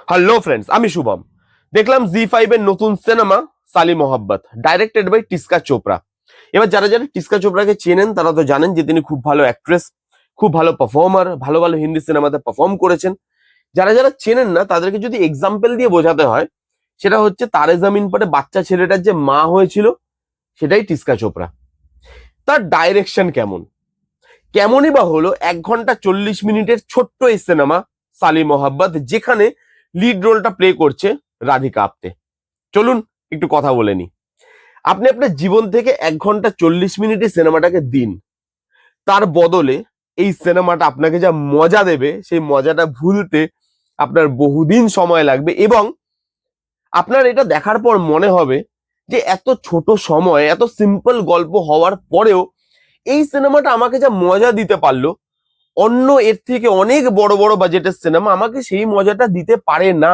Hello friends, আমি শুভম। দেখলাম জি5 এর নতুন সিনেমা সালি মোহাব্বত, ডাইরেক্টেড বাই টিস্কা চোপড়া। এবার যারা যারা টিস্কা চোপড়াকে চেনেন তারা তো জানেন যে তিনি খুব ভালো অ্যাক্ট্রেস, খুব ভালো পারফর্মার, ভালো ভালো হিন্দি সিনেমাতে পারফর্ম করেছেন। যারা যারা চেনেন না তাদেরকে যদি এক্সাম্পল দিয়ে বোঝাতে হয়, সেটা হচ্ছে তারে জামিন পরে বাচ্চা ছেলেটার যে মা হয়েছিল সেটাই টিস্কা চোপড়া। তার ডাইরেকশন কেমন, কেমনই বা হলো 1 ঘন্টা 40 মিনিটের ছোট্ট এই সিনেমা সালি মোহাব্বত, যেখানে লিড রোলটা প্লে করছে রাধিকা আপ্তে। চলুন একটু কথা বলে নি। আপনি আপনার জীবন থেকে 1 ঘন্টা 40 মিনিটের সিনেমাটাকে দিন, তার বদলে এই সিনেমাটা আপনাকে যা মজা দেবে সেই মজাটা ভুলতে আপনার বহুদিন সময় লাগবে, এবং আপনার এটা দেখার পর মনে হবে যে এত ছোট সময়, এত সিম্পল গল্প হওয়ার পরেও এই সিনেমাটা আমাকে যা মজা দিতে পারলো, অন্য এর থেকে অনেক বড় বড় বাজেটের সিনেমা আমাকে সেই মজাটা দিতে পারে না।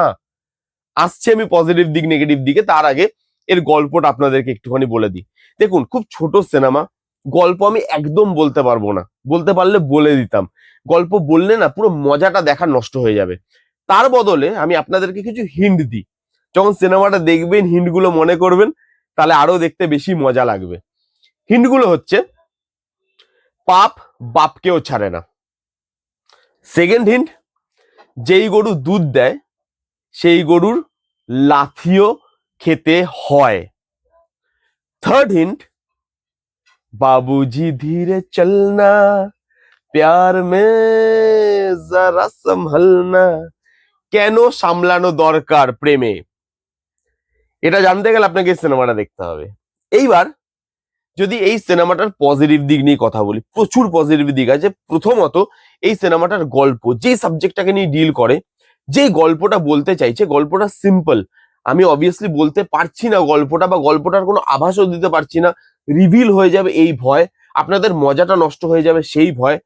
আসছে আমি পজিটিভ দিক নেগেটিভ দিকে, তার আগে এর গল্পটা আপনাদেরকে একটুখানি বলে দিই। দেখুন, খুব ছোট সিনেমা, গল্প আমি একদম বলতে পারবো না, বলতে পারলে বলে দিতাম। গল্প বললে না পুরো মজাটা দেখা নষ্ট হয়ে যাবে। তার বদলে আমি আপনাদেরকে কিছু হিন্ট দিই, যখন সিনেমাটা দেখবেন হিন্টগুলো মনে করবেন, তাহলে আরো দেখতে বেশি মজা লাগবে। হিন্টগুলো হচ্ছে: পাপ বাপকেও ছাড়ে না। সেকেন্ড হিন্ট, যেই গরু দুধ দেয় সেই গরুর লাথিও খেতে হয়। থার্ড হিন্ট, বাবুজি ধীরে চলনা, প্যার মে জরা সম্ভলনা। কেন সামলানো দরকার প্রেমে, এটা জানতে গেলে আপনাকে এই সিনেমাটা দেখতে হবে। এইবার যদি এই সিনেমাটার পজিটিভ দিক নিয়ে কথা বলি, প্রচুর পজিটিভ দিক আছে। প্রথমত, এই সিনেমাটার গল্প যে সাবজেক্টটাকে নিয়ে ডিল করে, যে গল্পটা বলতে চাইছে, গল্পটা সিম্পল। আমি অবভিয়াসলি বলতে পারছি না গল্পটা, বা গল্পটার কোনো আভাসও দিতে পারছি না, রিভিল হয়ে যাবে এই ভয়, আপনাদের মজাটা নষ্ট হয়ে যাবে সেই ভয়।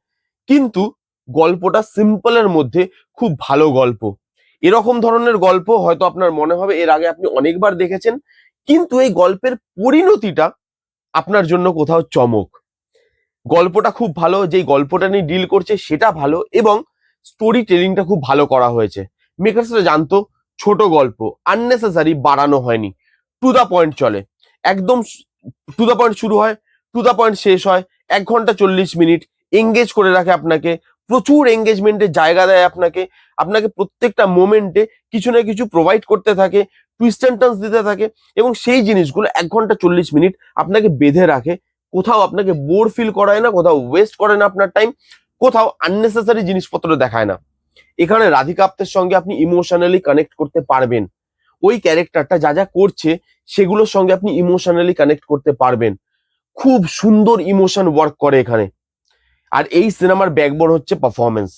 কিন্তু গল্পটা সিম্পলের মধ্যে খুব ভালো গল্প। এরকম ধরনের গল্প হয়তো আপনার মনে হবে এর আগে আপনি অনেকবার দেখেছেন, কিন্তু এই গল্পের পরিণতিটা আপনার জন্য কোথাও চমক। গল্পটা খুব ভালো, যেই গল্পটা নিয়ে ডিল করছে সেটা ভালো, এবং স্টোরি টেলিংটা খুব ভালো করা হয়েছে। মেকার্সরা জানতো ছোট গল্প আননেসেসারি বাড়ানো হয়নি, টু দা পয়েন্ট চলে, একদম টু দা পয়েন্ট শুরু হয়, টু দা পয়েন্ট শেষ হয়। 1 ঘন্টা 40 মিনিট এঙ্গেজ করে রাখে আপনাকে, প্রচুর এঙ্গেজমেন্টের জায়গা দেয় আপনাকে। আপনাকে প্রত্যেকটা মোমেন্টে কিছু না কিছু প্রোভাইড করতে থাকে, টুইস্ট এন্ড টার্নস দিতে থাকে, এবং সেই জিনিসগুলো 1 ঘন্টা 40 মিনিট আপনাকে বেঁধে রাখে। কোথাও আপনাকে বোর ফিল করায় না, কোথাও ওয়েস্ট করে না আপনার টাইম, কোথাও আননেসেসারি জিনিসপত্র দেখায় না। এখানে রাধিকা আপ্তের সঙ্গে আপনি ইমোশনালি কানেক্ট করতে পারবেন, ওই ক্যারেক্টারটা যা যা করছে সেগুলোর সঙ্গে আপনি ইমোশনালি কানেক্ট করতে পারবেন। খুব সুন্দর ইমোশন ওয়ার্ক করে এখানে। আর এই সিনেমার ব্যাকবোন হচ্ছে পারফরমেন্স।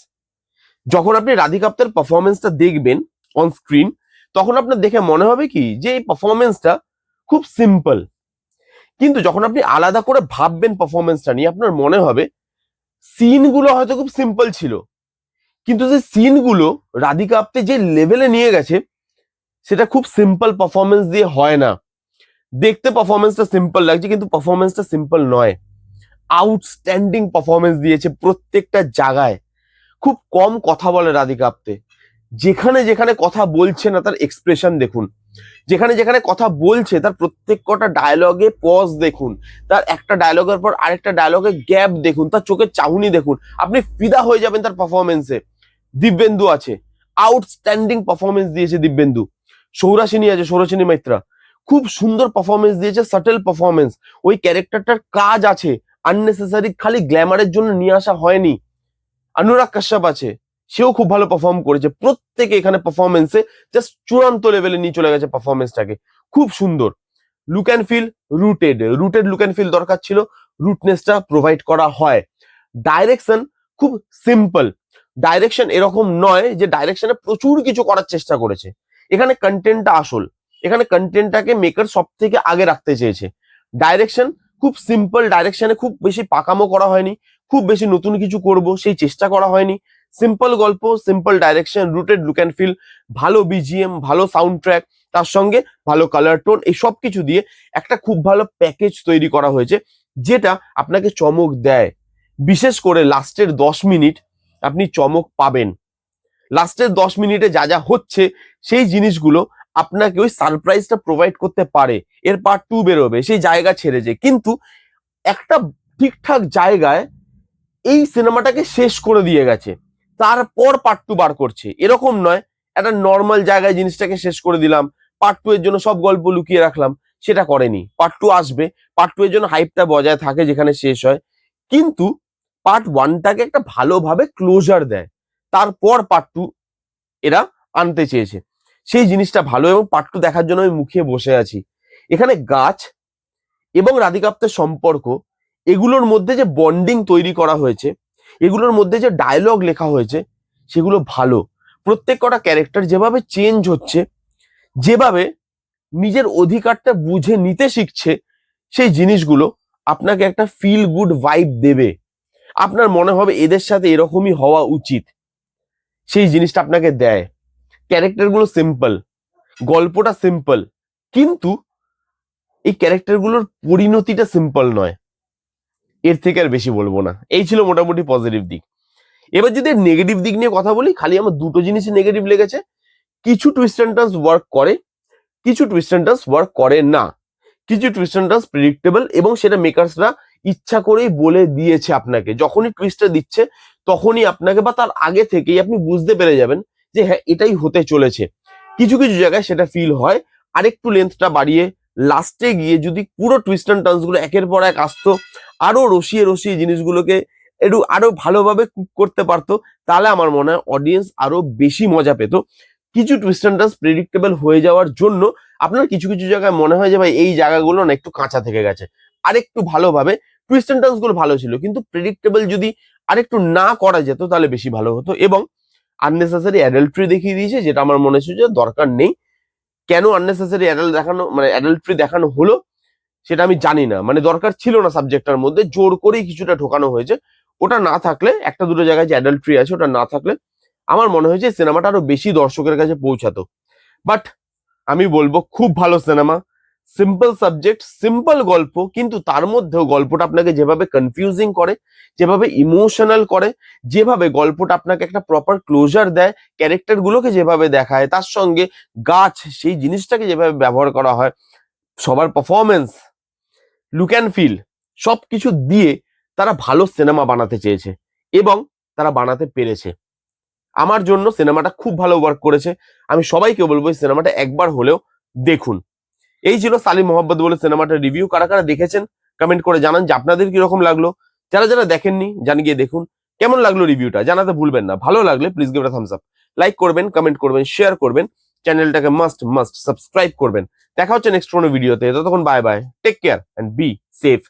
যখন আপনি রাধিকা আপ্তের পারফরমেন্সটা দেখবেন অন স্ক্রিন, তখন আপনার দেখে মনে হবে কি যে এই পারফরমেন্সটা খুব সিম্পল, কিন্তু যখন আপনি আলাদা করে ভাববেন পারফরমেন্সটা নিয়ে, আপনার মনে হবে সিনগুলো হয়তো খুব সিম্পল ছিল, কিন্তু যে সিনগুলো রাধিকা আপ্তে যে লেভেলে নিয়ে গেছে সেটা খুব সিম্পল পারফরমেন্স দিয়ে হয় না। দেখতে পারফরমেন্সটা সিম্পল লাগছে, কিন্তু পারফরমেন্সটা সিম্পল নয়। আউটস্ট্যান্ডিং পারফরমেন্স দিয়েছে প্রত্যেকটা জায়গায়। খুব কম কথা বলে রাধিকা আপ্তে, যেখানে যেখানে কথা বলছে না তার এক্সপ্রেশন দেখুন, যেখানে যেখানে কথা বলছে তার প্রত্যেক কটা ডায়লগে পজ দেখুন, তার একটা ডায়লগের পর আরেকটা ডায়লগে গ্যাপ দেখুন, তার চোখের চাহনি দেখুন, আপনি ফিদা হয়ে যাবেন তার পারফরমেন্সে। দিব্যেন্দু আছে, আউটস্ট্যান্ডিং পারফরমেন্স দিয়েছে দিব্যেন্দু। সৌরাসিনী আছে, সৌরাসিনী মৈত্রা, খুব সুন্দর পারফরমেন্স দিয়েছে, সাটেল পারফরমেন্স। ওই ক্যারেক্টারটার কাজ আছে, আননেসেসারি খালি গ্ল্যামারের জন্য নিয়ে আসা হয়নি। অনুরাগ কাশ্যপ আছে, সেও খুব ভালো পারফর্ম করেছে। প্রত্যেকে এখানে পারফরমেন্সে জাস্ট চূড়ান্ত লেভেলে নিয়ে চলে গেছে পারফরমেন্সটাকে, খুব সুন্দর। Look and feel rooted, rooted look and feel দরকার ছিল, রুটনেসটা প্রোভাইড করা হয়। ডাইরেকশন খুব সিম্পল, ডাইরেকশন এরকম নয় যে ডাইরেকশনে প্রচুর কিছু করার চেষ্টা করেছে। এখানে কন্টেন্টটা আসল, এখানে কন্টেন্টটাকে মেকার সব থেকে আগে রাখতে চেয়েছে। ডাইরেকশন খুব সিম্পল, ডাইরেকশনে খুব বেশি পাকামো করা হয়নি, খুব বেশি নতুন কিছু করব সেই চেষ্টা করা হয়নি। সিম্পল গল্প, simple direction, rooted look and feel, ভালো বিজিএম, ভালো সাউন্ড ট্র্যাক, তার সঙ্গে ভালো কালার টোন, এই সব কিছু দিয়ে একটা খুব ভালো প্যাকেজ তৈরি করা হয়েছে, যেটা আপনাকে চমক দেয়। বিশেষ করে লাস্টের 10 মিনিট আপনি চমক পাবেন। লাস্টের 10 মিনিটে যা যা হচ্ছে সেই জিনিসগুলো আপনাকে ওই সারপ্রাইজটা প্রোভাইড করতে পারে। এর পার্ট 2 বেরোবে, সেই জায়গা ছেড়েছে, কিন্তু একটা ঠিকঠাক জায়গায় এই সিনেমাটাকে শেষ করে দিয়ে গেছে, তারপর পার্ট 2 বার করছে। এরকম নয় একটা নর্মাল জায়গায় জিনিসটাকে শেষ করে দিলাম, পার্ট 2 এর জন্য সব গল্প লুকিয়ে রাখলাম, সেটা করেনি। পার্ট 2 আসবে, পার্ট 2 এর জন্য হাইপটা বজায় থাকে যেখানে শেষ হয়, কিন্তু পার্ট 1টাকে একটা ভালোভাবে ক্লোজার দেয়, তারপর পার্ট 2 এরা আনতে চেয়েছে। সেই জিনিসটা ভালো, এবং পার্ট 2 দেখার জন্য আমি মুখিয়ে বসে আছি। এখানে গাছ এবং রাধিকা আপ্তের সম্পর্ক, এগুলোর মধ্যে যে বন্ডিং তৈরি করা হয়েছে, এগুলোর মধ্যে যে ডায়লগ লেখা হয়েছে, সেগুলো ভালো। প্রত্যেক কটা ক্যারেক্টার যেভাবে চেঞ্জ হচ্ছে, যেভাবে নিজের অধিকারটা বুঝে নিতে শিখছে, সেই জিনিসগুলো আপনাকে একটা ফিল গুড ভাইব দেবে। আপনার মনে হবে এদের সাথে এরকমই হওয়া উচিত, সেই জিনিসটা আপনাকে দেয়। ক্যারেক্টারগুলো সিম্পল, গল্পটা সিম্পল, কিন্তু এই ক্যারেক্টারগুলোর পরিণতিটা সিম্পল নয়। এর থেকে আর বেশি বলবো না। এই ছিল মোটামুটি পজিটিভ দিক। এবার যদি নেগেটিভ দিক নিয়ে কথা বলি, খালি আমার দুটো জিনিসই নেগেটিভ লেগেছে। কিছু টুইস্ট অ্যান্ড টার্নস ওয়ার্ক করে, কিছু টুইস্ট অ্যান্ড টার্নস ওয়ার্ক করে না। কিছু টুইস্ট অ্যান্ড টার্নস প্রেডিক্টেবল, এবং সেটা মেকার্সরা ইচ্ছা করেই বলে দিয়েছে আপনাকে। যখনই টুইস্টটা দিচ্ছে তখনই আপনাকে, বা তার আগে থেকেই আপনি বুঝতে পেরে যাবেন যে হ্যাঁ এটাই হতে চলেছে। কিছু কিছু জায়গায় সেটা ফিল হয়। আরেকটু লেন্থটা বাড়িয়ে লাস্টে গিয়ে যদি পুরো টুইস্ট অ্যান্ড টার্নস গুলো একের পর এক আসতো, আরো রসিয়ে রসিয়ে জিনিসগুলোকে একটু আরো ভালোভাবে কুক করতে পারতো, তাহলে আমার মনে হয় অডিয়েন্স আরো বেশি মজা পেত। কিছু টুইস্ট অ্যান্ড টার্নস প্রেডিক্টেবল হয়ে যাওয়ার জন্য আপনার কিছু কিছু জায়গায় মনে হয় যে ভাই এই জায়গাগুলো না একটু কাঁচা থেকে গেছে, আরেকটু ভালোভাবে টুইস্ট অ্যান্ড টার্নস গুলো ভালো ছিল, কিন্তু প্রেডিক্টেবল যদি আরেকটু না করা যেত তাহলে বেশি ভালো হতো। এবং আননেসেসারি অ্যাডাল্ট্রি দেখিয়ে দিয়েছে, যেটা আমার মনে হচ্ছে যে দরকার নেই। কেন আননেসেসারি অ্যাডাল্ট্রি দেখানো হলো সেটা আমি জানি না, মানে দরকার ছিল না সাবজেক্টটার মধ্যে, জোর করেই কিছুটা ঢোকানো হয়েছে। ওটা না থাকলে, একটা দুটো জায়গায় যে অ্যাডাল্ট্রি আছে ওটা না থাকলে আমার মনে হয়েছে সিনেমাটা আরো বেশি দর্শকের কাছে পৌঁছাতো। বাট আমি বলবো খুব ভালো সিনেমা, সিম্পল সাবজেক্ট, সিম্পল গল্প, কিন্তু তার মধ্যেও গল্পটা আপনাকে যেভাবে কনফিউজিং করে, যেভাবে ইমোশনাল করে, যেভাবে গল্পটা আপনাকে একটা প্রপার ক্লোজার দেয়, ক্যারেক্টার গুলোকে যেভাবে দেখায়, তার সঙ্গে গাছ সেই জিনিসটাকে যেভাবে ব্যবহার করা হয়, সবার পারফরমেন্স, লুক অ্যান্ড ফিল, সবকিছু দিয়ে তারা ভালো সিনেমা বানাতে চেয়েছে এবং তারা বানাতে পেরেছে। আমার জন্য সিনেমাটা খুব ভালো ওয়ার্ক করেছে। আমি সবাইকে বলবো এই সিনেমাটা একবার হলেও দেখুন। এই ছিল সালিম মোহাম্মদ বলে সিনেমাটার রিভিউ। কারা কারা দেখেছেন কমেন্ট করে জানান যে আপনাদের কিরকম লাগলো। যারা যারা দেখেননি জানিয়ে দেখুন কেমন লাগলো রিভিউটা, জানাতে ভুলবেন না। ভালো লাগলে please give it a Thums up, like করবেন, কমেন্ট করবেন, শেয়ার করবেন, চ্যানেলটাকে মাস্ট সাবস্ক্রাইব করবেন। দেখা হচ্ছে নেক্সট কোনো ভিডিওতে। ততক্ষণ bye bye, take care and be safe.